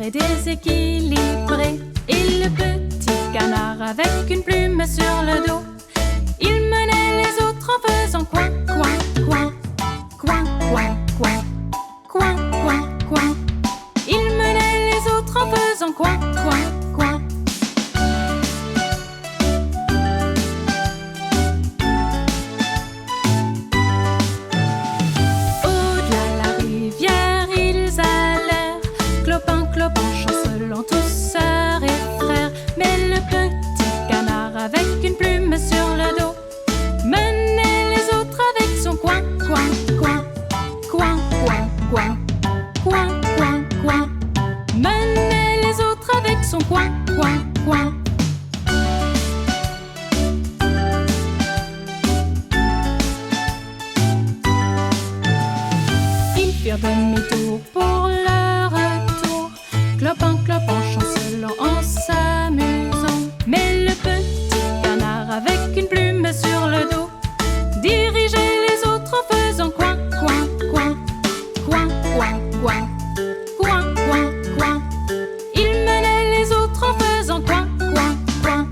est déséquilibré. Et le petit canard avec une plume sur le dos, il menait les autres en faisant coin, coin, coin, coin, coin, coin, coin, coin, coin. Il menait les autres en faisant coin, coin, coin. Au-delà la rivière, ils allèrent, clopin, clopin, chancelant tous sœurs et frères. Mais le petit canard avec une plume sur le dos menait les autres avec son coin, coin, coin, coin, coin, coin, coin, coin, coin. Menait les autres avec son coin, coin, coin. Ils firent demi-tour pour leur retour, clopin, clopin, chancelant en s'amusant. Mais le petit canard avec une plume sur le dos dirigeait les autres en faisant coin, coin, coin, coin, coin, coin, coin, coin, coin. Il menait les autres en faisant coin, coin, coin.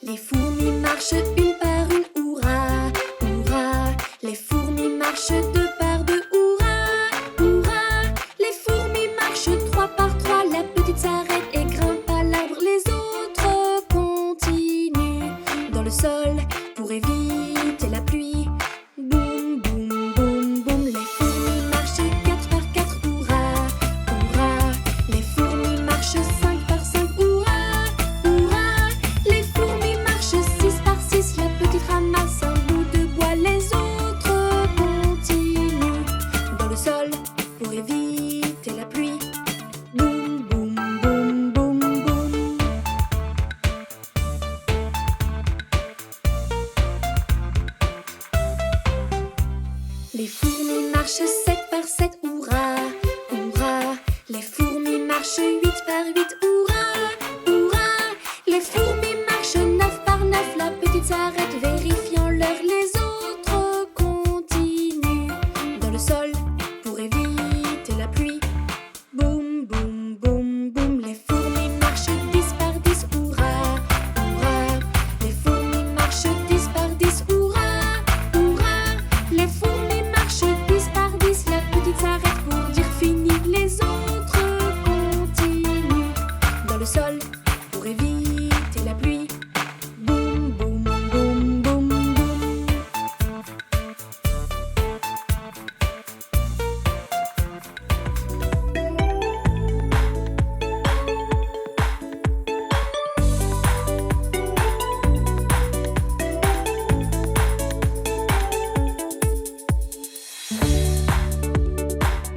Les fourmis marchent une par une, hurrah, hurrah. Les fourmis marchent deux par deux, hurrah, hurrah. Les fourmis marchent trois par trois, la petite s'arrête et grimpe à l'arbre. Les autres continuent dans le sol pour éviter la pluie. Boum, boum, boum, boum. Les fourmis marchent quatre par quatre, hurrah, hurrah. Les fourmis marchent cinq par cinq, hurrah, hurrah. Les fourmis marchent six par six, la petite ramasse un bout de bois. Les autres continuent dans le sol pour éviter la pluie. Boum, boum, boum, boum, boum. Les fourmis marchent sept par sept, hurrah, hurrah. Les fourmis marchent huit par huit, hurrah, hurrah. Les fourmis marchent neuf par neuf, la petite s'arrête vérifiant l'heure. Les autres continuent dans le sol pour éviter la pluie. Boum, boum, boum, boum. Les fourmis marchent dix par dix, hurrah, hurrah. Les fourmis marchent dix par dix, hurrah, hurrah. Les fourmis marchent dix par dix, la petite s'arrête pour dire fini. Les autres continuent dans le sol pour éviter la pluie. Boum, boum, boum, boum, boum.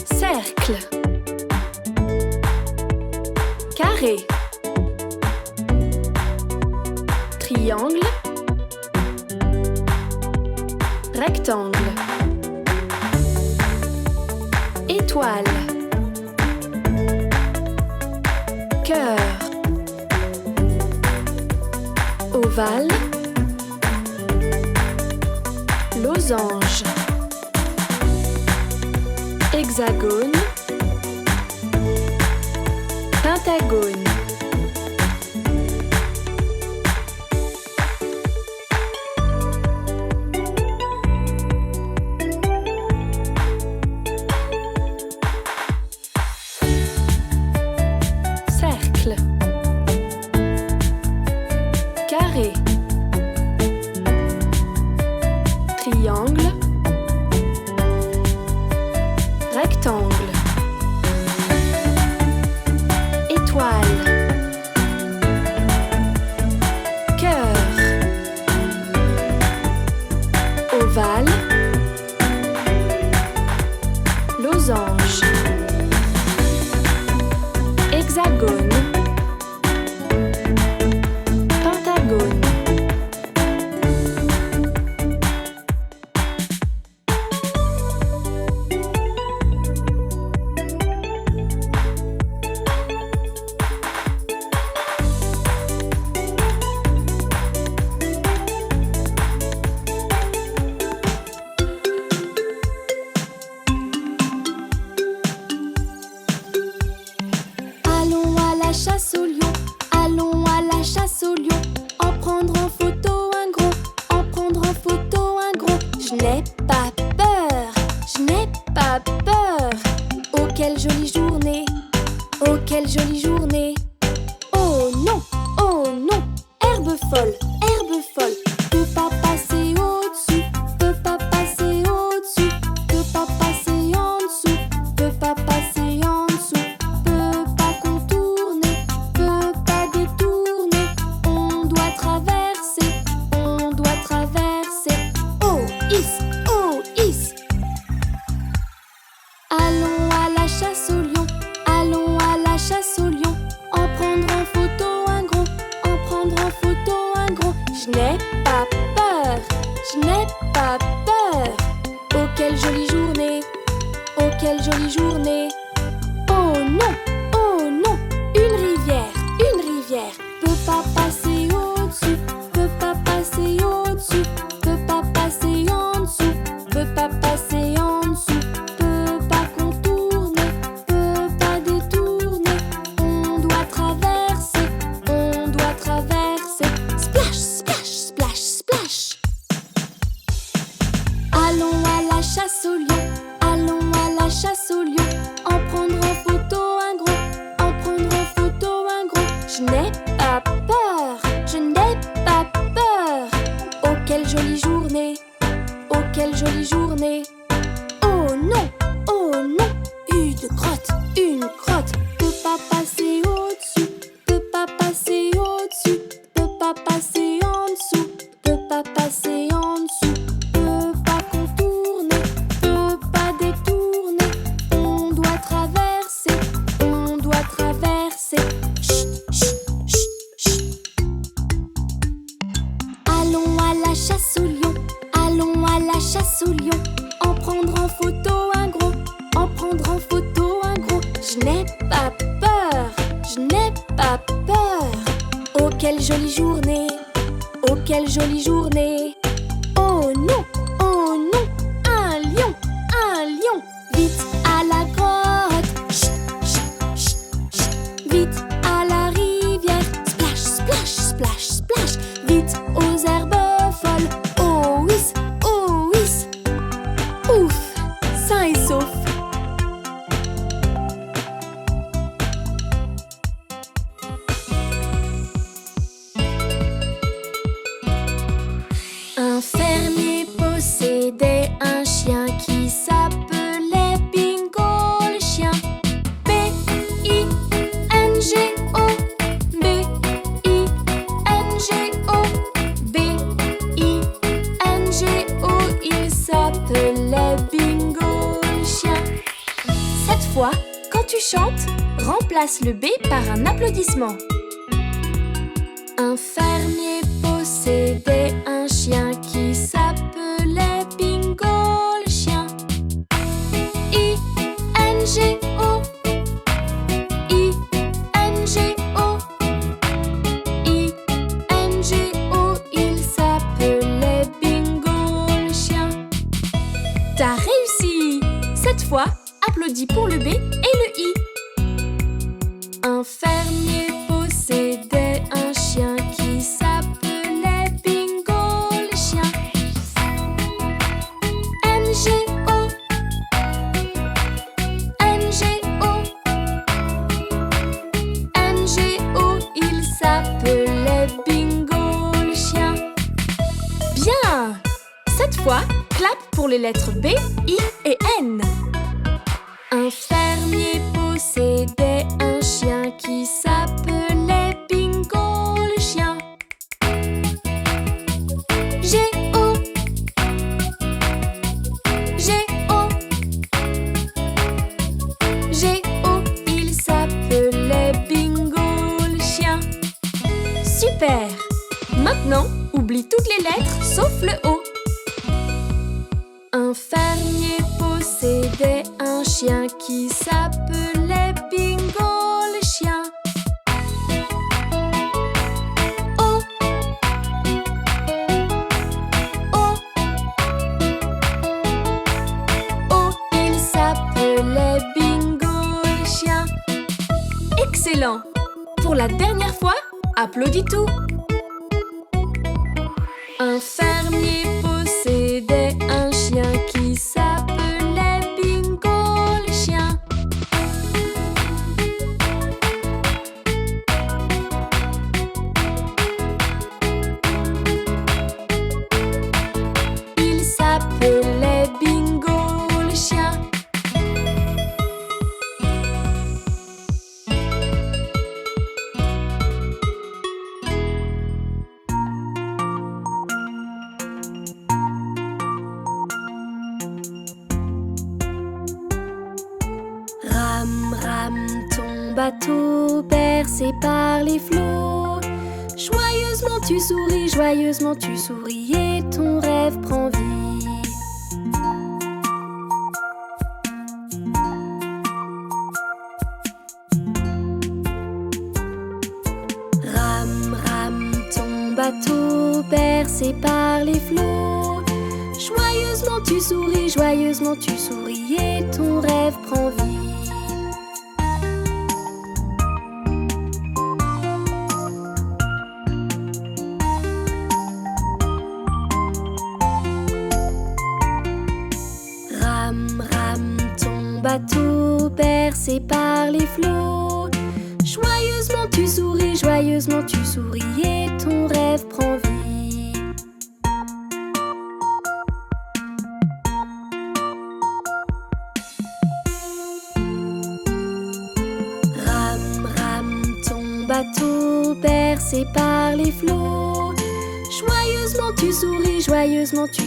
Cercle, carré, triangle, rectangle, étoile, cœur, ovale, losange, hexagone, pentagone. Cercle, carré, triangle, rectangle, étoile, Je n'ai pas peur, je n'ai pas peur. Oh, quelle jolie journée, oh, quelle jolie journée. Oh non, une rivière peut pas passer au-dessus, peut pas passer au-dessus, peut pas passer en dessous, peut pas passer en dessous, peut pas contourner, peut pas détourner. On doit traverser, splash, splash, splash, splash. Allons à la chasse au lion, allons à la chasse au lion. En prendre en photo un gros, en prendre en photo un gros. Je n'ai pas peur, je n'ai pas peur. Oh, quelle jolie journée, oh, quelle jolie journée. Oh non, une crotte. Peut pas passer au-dessus, peut pas passer au-dessus, peut pas passer en dessous, peut pas passer en dessous, peut pas contourner, peut pas détourner. On doit traverser, chut, chut, chut, chut. Allons à la chasse au lion, allons à la chasse au lion. En prendre en photo un gros, en prendre en photo un gros. Je n'ai pas peur, je n'ai pas peur. Oh, quelle jolie journée, oh, quelle jolie journée. Oh non, un lion. Vite à la grotte, chut, chut, chut, chut. Vite à la rivière, splash, splash, splash, splash. Vite aux herbes folles, oh whiz, oh whiz. Ouf, sain et sauf. Un fermier possédait un chien qui s'appelait Bingo le chien. B-I-N-G-O, B-I-N-G-O, B-I-N-G-O. Il s'appelait Bingo le chien. Cette fois, quand tu chantes, remplace le B par un applaudissement. Un fermier possédait un chien qui s'appelait Bingo le chien. I-N-G-O, I-N-G-O, I-N-G-O. Il s'appelait Bingo le chien. T'as réussi! Cette fois, applaudis pour le B et le I. Un fermier possédait un chien qui s'appelait Bingo le chien. N-G-O, N-G-O, N-G-O. Il s'appelait Bingo le chien. Bien! Cette fois, clap pour les lettres B, I et N. Un fermier possédait un chien qui s'appelait Bingo le chien. G-O, G-O, G-O. Il s'appelait Bingo le chien. Super! Maintenant, oublie toutes les lettres sauf le O. Un fermier possédait un chien qui s'appelait Bingo le chien. Oh, oh, oh. Il s'appelait Bingo le chien. Excellent! Pour la dernière fois, applaudis tout. Un fermier possédait un chien qui s'appelait Bingo le chien. Il s'appelait Bingo le chien. Rame, rame ton bateau bercé par les flots Joyeusement tu souris et ton rêve prend vie. Rame, rame ton bateau bercé par les flots. Joyeusement tu souris et ton rêve prend vie. Rame, rame ton bateau bercé par les flots. Joyeusement tu souris et ton rêve prend vie. Rame, rame ton bateau bercé par les flots. Joyeusement tu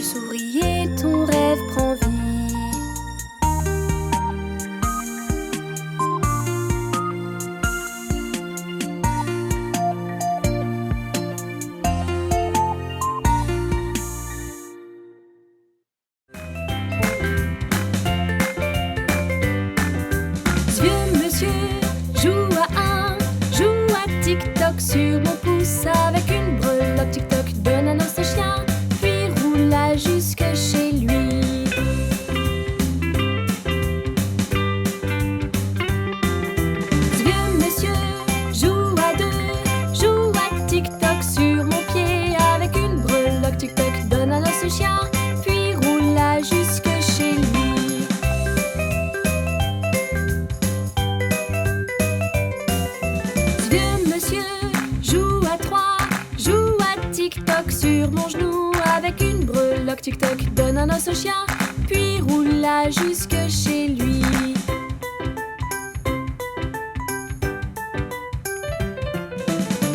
souris et ton rêve prend vie. Tic-toc sur mon pouce avec une breloque. Tic-toc donne un os au chien, puis roula jusque chez lui. Ce vieux monsieur joue à deux, joue à tic-toc sur mon pied avec une breloque. Tic-toc donne un os au chien, puis roula jusque chez lui. Ce vieux monsieur joue à trois, joue à tic-toc sur mon genou avec une breloque. Tic-toc donne un os au chien, puis roula jusque chez lui.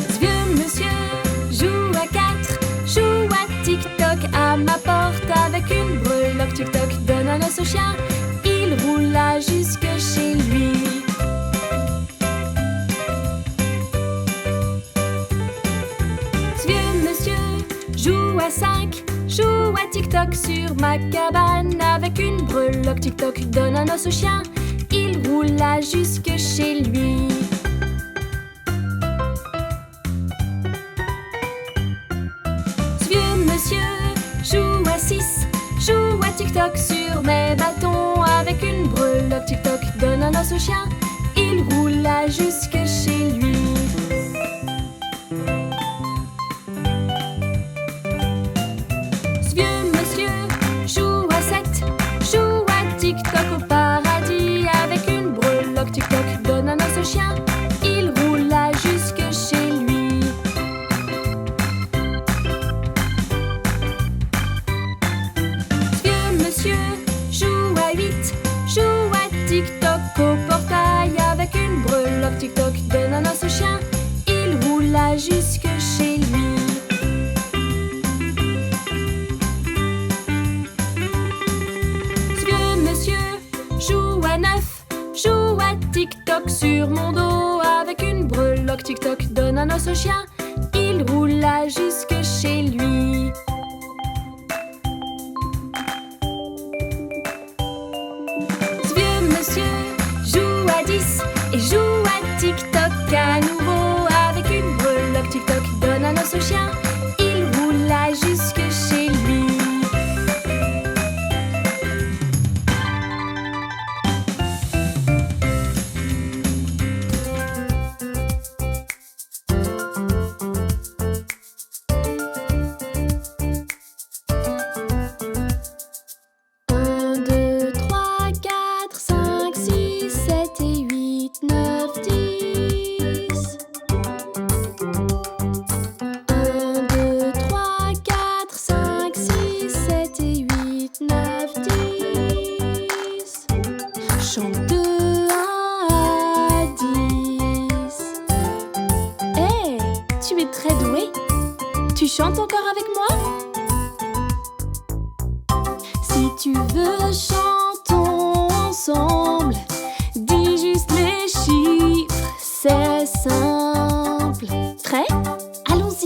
Ce vieux monsieur joue à quatre, joue à tic-toc à ma porte avec une breloque. Tic-toc donne un os au chien, il roula jusque chez lui. Joue à 5, joue à tic-toc sur ma cabane avec une breloque. Tic-toc donne un os au chien, il roula jusque chez lui. Ce vieux monsieur joue à 6, joue à tic-toc sur mes bâtons avec une breloque. Tic-toc donne un os au chien, il roula jusque chez lui. Tic-toc au paradis avec une breloque. Tic-toc donne un os au chien, il roula jusque chez lui. Ce vieux monsieur joue à 8, joue à tic-toc au portail avec une breloque. Tic-toc donne un os au chien, il roula jusque chez lui. Joue à 9, joue à tic-toc sur mon dos avec une breloque. Tic-toc donne un os au chien, il roula jusque chez lui. Ce vieux monsieur joue à 10 et joue à tic-toc à nouveau avec une breloque. Tic-toc donne un os au chien, il roula jusque chez lui. Chante encore avec moi? Si tu veux, chantons ensemble. Dis juste les chiffres, c'est simple. Prêt? Allons-y!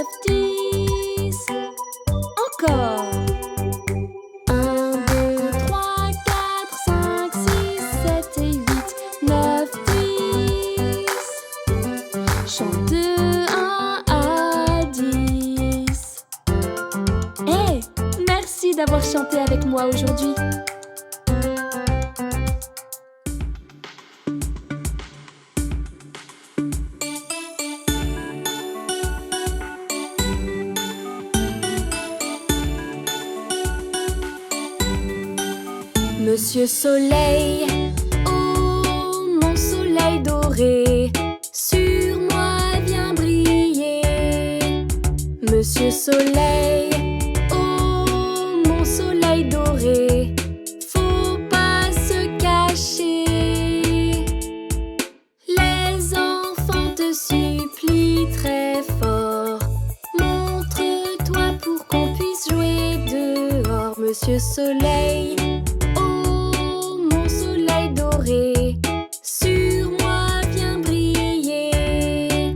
9, 10. Encore. 1, 2, 3, 4, 5, 6, 7 et 8, 9, 10. Chante de 1 à 10. Hey, merci d'avoir chanté avec moi aujourd'hui. Monsieur Soleil, oh mon soleil doré, sur moi viens briller. Monsieur Soleil, oh mon soleil doré, faut pas se cacher. Les enfants te supplient très fort, montre-toi pour qu'on puisse jouer dehors. Monsieur Soleil, sur moi viens briller.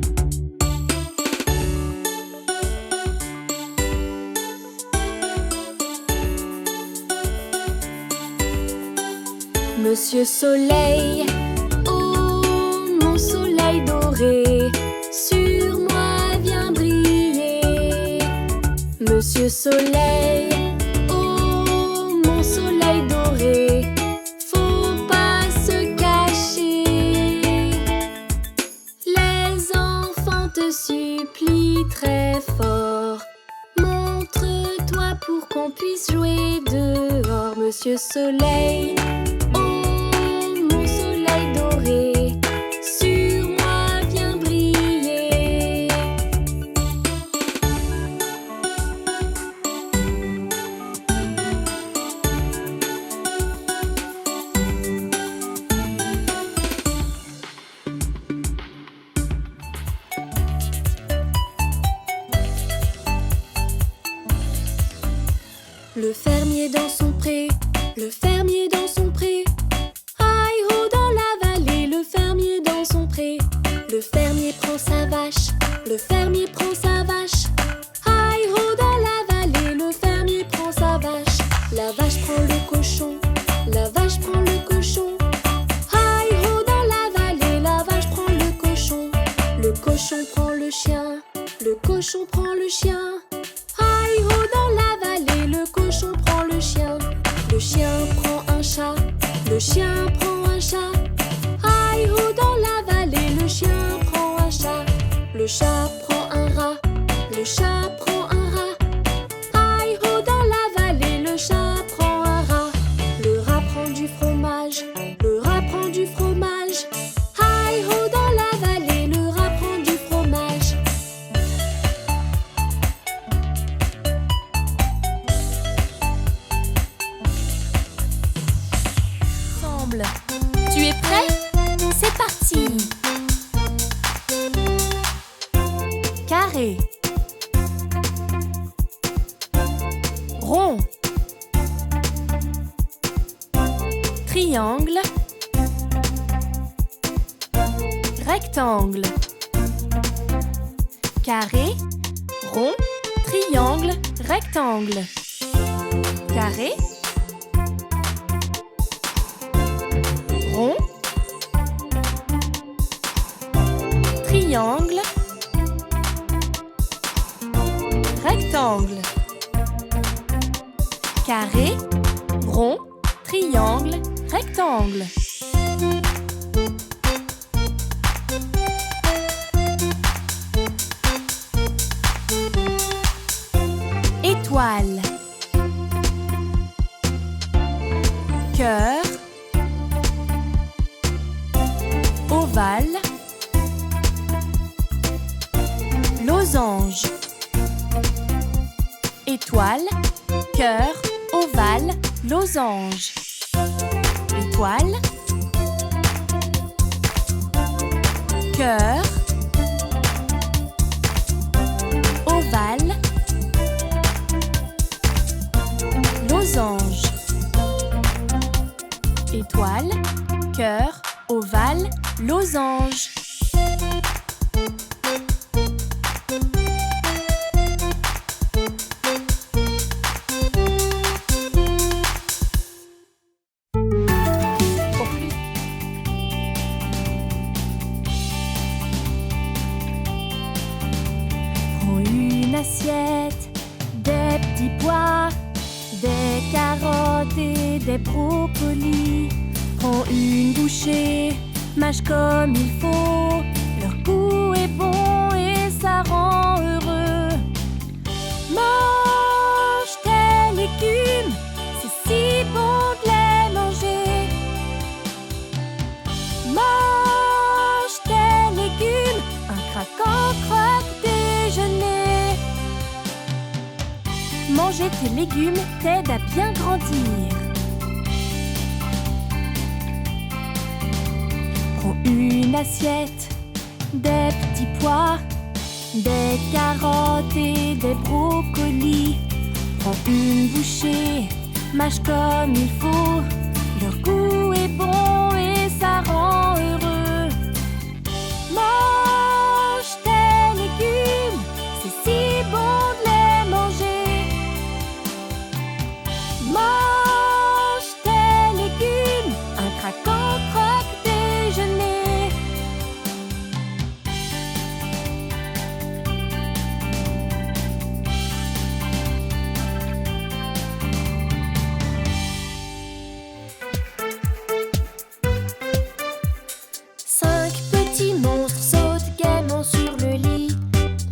Monsieur Soleil, oh mon soleil doré, sur moi viens briller. Monsieur Soleil, oh mon soleil doré, te supplie très fort, montre-toi pour qu'on puisse jouer dehors. Monsieur Soleil, oh mon soleil doré, sur moi viens briller. Le fermier dans son pré, le fermier dans son pré. Aïe-ho dans la vallée, le fermier dans son pré. Le fermier prend sa vache, le fermier prend sa vache. Aïe-ho dans la vallée, le fermier prend sa vache. La vache prend le cochon, la vache prend le cochon. Aïe-ho dans la vallée, la vache prend le cochon. Le cochon prend le chien, le cochon prend le chien. Aïe-ho dans la vallée, le cochon prend le chien. Le chien prend un chat, le chien prend un chat. Aïe-ho dans la vallée, le chien prend un chat. Le chat prend un rat, le chat prend un rat. Aïe-ho dans la vallée, le chat prend un rat. Le rat prend du fromage, le rat prend du fromage. Aïe-ho dans la vallée, le rat prend du fromage. Tu es prêt? C'est parti! Carré, rond, triangle, rectangle, carré, rond, triangle, rectangle, carré, rond, triangle, rectangle, carré, rond, triangle, rectangle. Étoile, cœur, ovale, losange. Étoile, cœur, ovale, losange. Étoile, cœur, ovale, losange. Étoile, cœur, ovale, losange. assiette, des petits pois, des carottes et des brocolis. Prends une bouchée, mâche comme il faut. Leur goût est bon et ça rend heureux. Mange tes légumes, c'est si bon de les manger. Mange tes légumes, un craquant croque-déjeuner. Manger tes légumes t'aide à bien grandir. Prends une assiette, des petits pois, des carottes et des brocolis. Prends une bouchée, mâche comme il faut. Leur goût est bon et ça rend heureux. Mange tes légumes, c'est si bon de les manger. Mange tes légumes, un craquant croque-déjeuner. Cinq petits monstres sautent gaiement sur le lit.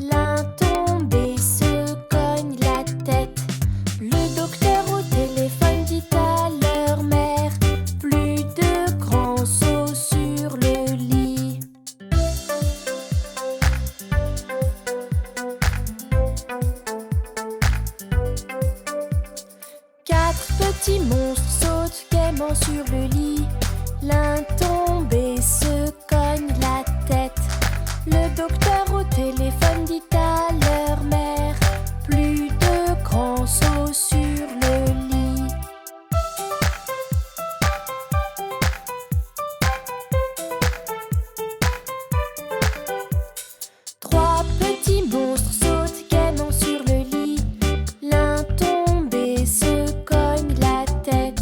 L'un tombé se cogne la tête. Le docteur au téléphone dit à leur mère: plus de grands sauts sur le lit. Quatre petits monstres sautent gaiement sur le lit. L'un tombé se cogne la tête. Le docteur au téléphone dit à leur mère: plus de grands sauts sur le lit. Trois petits monstres sautent gaiement sur le lit. L'un tombé se cogne la tête.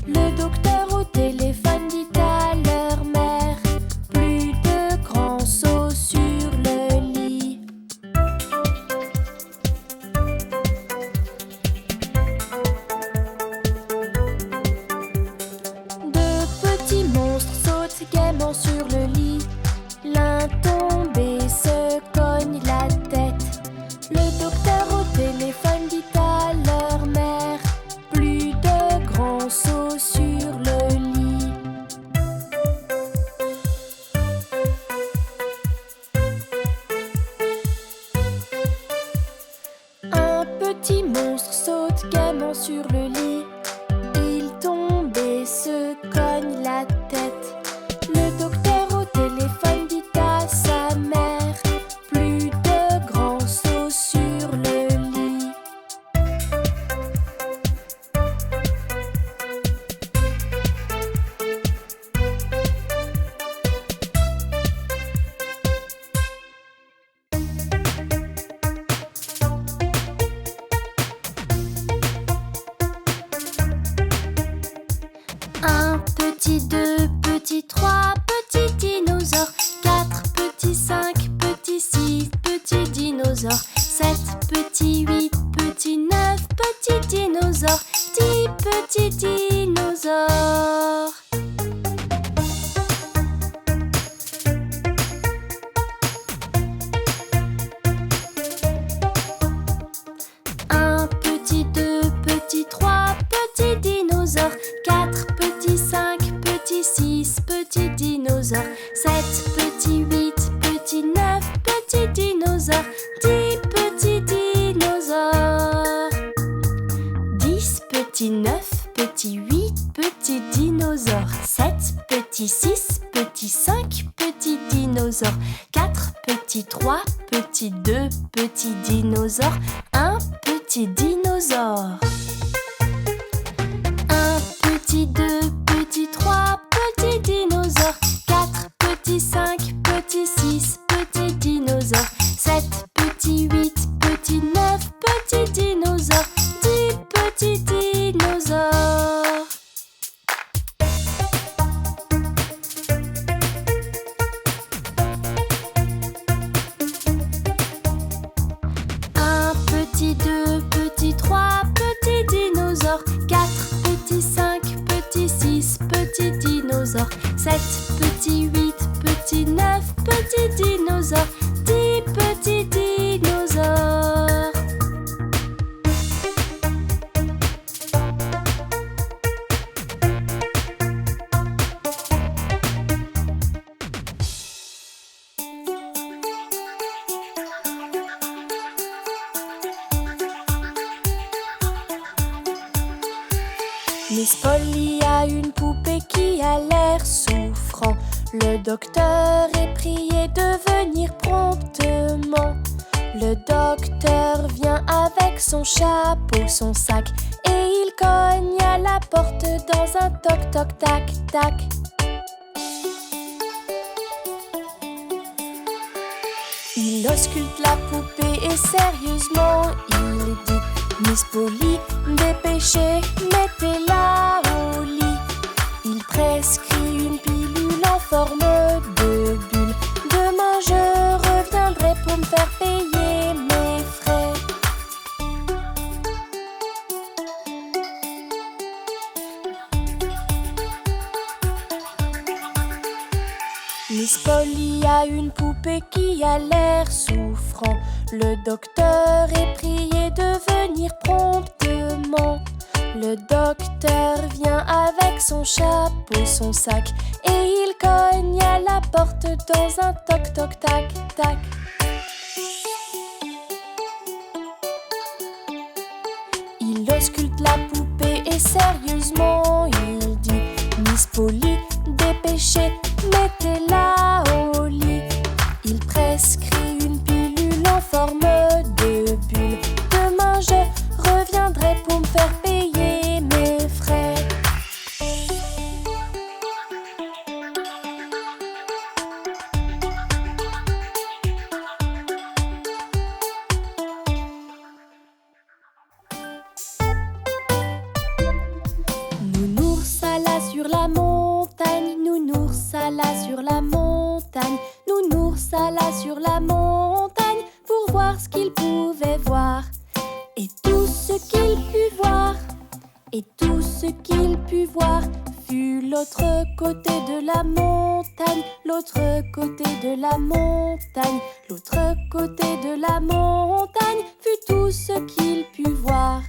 Le docteur au téléphone dit à leur mère: plus de grands sauts sur le lit. Deux petits monstres sautent gaiement sur le lit. L'un tombé se cogne la tête. Le docteur au téléphone dit à leur mère: plus de grands sauts sur le lit. Un petit monstre saute gaiement sur le lit. Il tombe et se cogne la tête. Le docteur au téléphone dit à sa mère: plus de grands sauts sur le lit. Un petit, deux petits, trois petits dinosaures. Quatre petits, cinq petits, six petits dinosaures. Sept petits, huit petits, neuf petits dinosaures. 10 petits dinosaures. Un petit, deux petits, trois petits dinosaures. Quatre petits, cinq petits, six petits dinosaures. Sept petits, huit petits, neuf petits dinosaures. 10 petits dinosaures. 10 petits, 9 petits, 8 petits dinosaures. 7 petits, 6 petits, 5 petits dinosaures. 4 petits, 3 petits, 2 petits dinosaures. Un petit dinosaure. Un petit, deux petits, trois petits dinosaures. 4 petits, 5 petits, 6 petits dinosaures. 7 petits, 8 petits, 9 petits dinosaures. 10 petits dinosaures. Un 7 petits, 8 petits, 9 petits dinosaures, 10 petits dinosaures. Miss Polly a une poupée qui a l'air souffrant. Le docteur est prié de venir promptement. Le docteur vient avec son chapeau, son sac, et il cogne à la porte dans un toc-toc, tac-tac. Il ausculte la poupée et sérieusement il dit: Miss Polly, dépêchez, mettez-la au lit. Il prescrit une pilule en forme de bulle. Demain je reviendrai pour me faire payer mes frais. Miss Polly a une poupée qui a l'air souffrant. Le docteur est prié de venir promptement. Le docteur vient avec son chapeau, son sac, et il cogne à la porte dans un toc-toc, tac-tac. Il ausculte la poupée et sérieusement il dit: Miss Polly, dépêchez, mettez-la au lit. Il prescrit une pilule en forme de bulle. Demain je reviendrai pour me faire payer mes frais. Nounours alla sur la montagne, nounours alla sur la montagne, nounours alla sur la montagne pour voir ce qu'il pouvait voir. Et tout ce qu'il put voir, et tout ce qu'il put voir fut l'autre côté de la montagne, l'autre côté de la montagne, l'autre côté de la montagne fut tout ce qu'il put voir.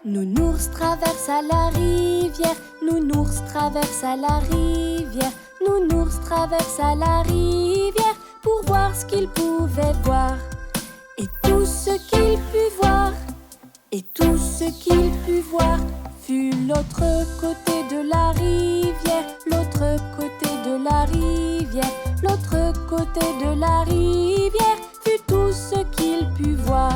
Nounours traverse à la rivière, nounours traverse à la rivière, nounours traverse à la rivière pour voir ce qu'il pouvait voir. Et tout ce qu'il put voir, et tout ce qu'il put voir fut l'autre côté de la rivière, l'autre côté de la rivière, l'autre côté de la rivière fut tout ce qu'il put voir.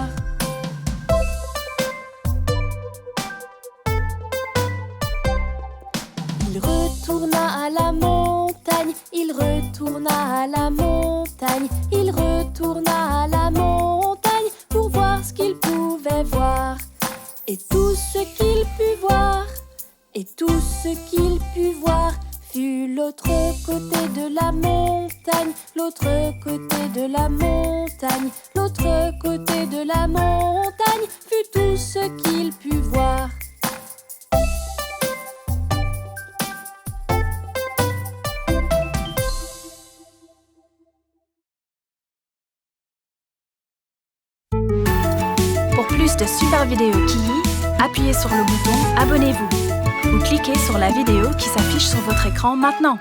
Il retourna à la montagne, il retourna à la montagne, il retourna à la montagne pour voir ce qu'il pouvait voir. Et tout ce qu'il put voir, et tout ce qu'il put voir fut l'autre côté de la montagne, l'autre côté de la montagne, l'autre côté de la montagne fut tout ce qu'il put voir. Pour plus de super vidéos Kiyi, appuyez sur le bouton Abonnez-vous ou cliquez sur la vidéo qui s'affiche sur votre écran maintenant.